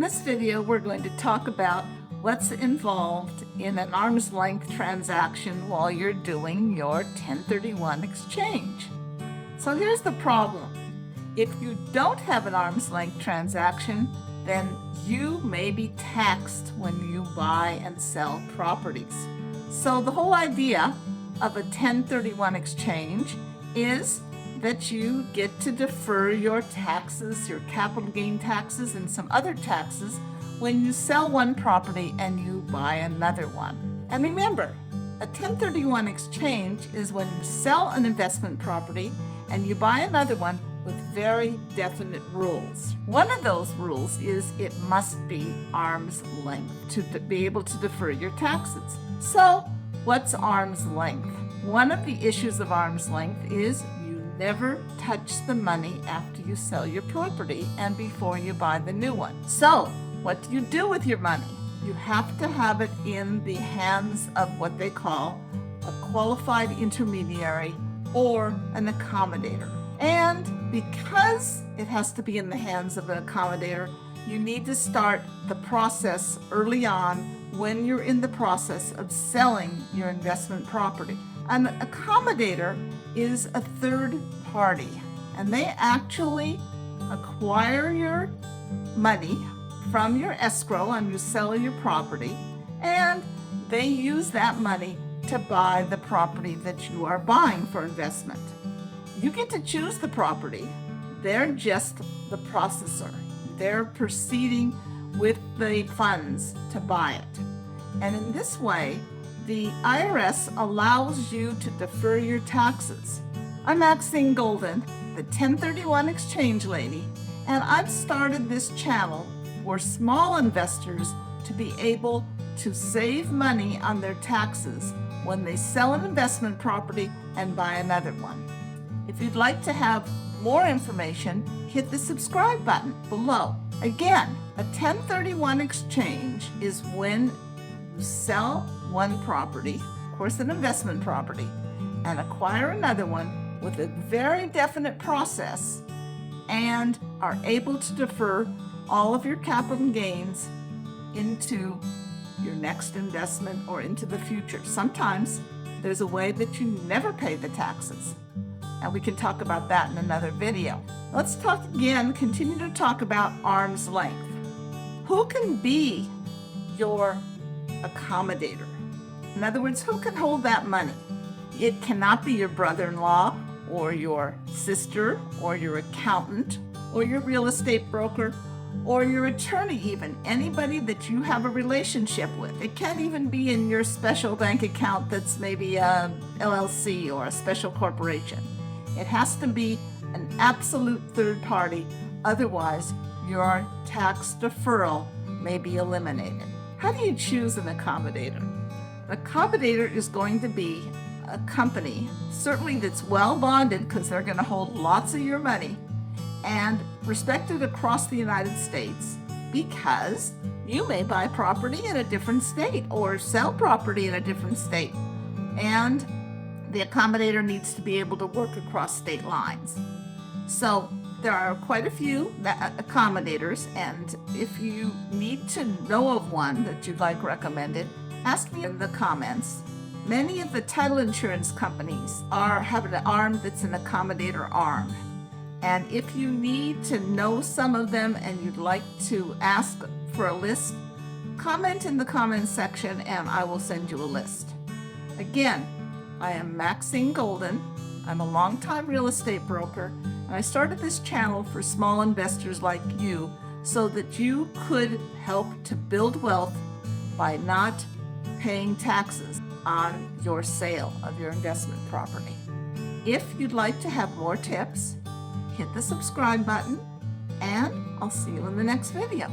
this video, we're going to talk about what's involved in an arm's length transaction while you're doing your 1031 exchange. So here's the problem. If you don't have an arm's length transaction, then you may be taxed when you buy and sell properties. So the whole idea of a 1031 exchange is that you get to defer your taxes, your capital gain taxes, and some other taxes when you sell one property and you buy another one. And remember, a 1031 exchange is when you sell an investment property and you buy another one with very definite rules. One of those rules is it must be arm's length to be able to defer your taxes. So, what's arm's length? One of the issues of arm's length is you never touch the money after you sell your property and before you buy the new one. So, what do you do with your money? You have to have it in the hands of what they call a qualified intermediary or an accommodator. And because it has to be in the hands of an accommodator, you need to start the process early on when you're in the process of selling your investment property. An accommodator is a third party, and they actually acquire your money from your escrow on you selling your property, and they use that money to buy the property that you are buying for investment. You get to choose the property. They're just the processor. They're proceeding with the funds to buy it. And in this way, the IRS allows you to defer your taxes. I'm Maxine Golden, the 1031 exchange lady, and I've started this channel for small investors to be able to save money on their taxes when they sell an investment property and buy another one. If you'd like to have more information, hit the subscribe button below. Again, a 1031 exchange is when you sell one property, of course an investment property, and acquire another one with a very definite process and are able to defer all of your capital gains into your next investment or into the future. Sometimes there's a way that you never pay the taxes, and we can talk about that in another video. Let's continue to talk about arm's length. Who can be your accommodator? In other words, who can hold that money? It cannot be your brother-in-law or your sister or your accountant or your real estate broker or your attorney even, anybody that you have a relationship with. It can't even be in your special bank account that's maybe a LLC or a special corporation. It has to be an absolute third party, otherwise your tax deferral may be eliminated. How do you choose an accommodator? An accommodator is going to be a company, certainly that's well bonded because they're going to hold lots of your money, and respected across the United States because you may buy property in a different state or sell property in a different state. And the accommodator needs to be able to work across state lines. So there are quite a few accommodators, and if you need to know of one that you'd like recommended, ask me in the comments. Many of the title insurance companies have an arm that's an accommodator arm. And if you need to know some of them and you'd like to ask for a list, comment in the comments section and I will send you a list. Again, I am Maxine Golden. I'm a longtime real estate broker, and I started this channel for small investors like you so that you could help to build wealth by not paying taxes on your sale of your investment property. If you'd like to have more tips, hit the subscribe button, and I'll see you in the next video.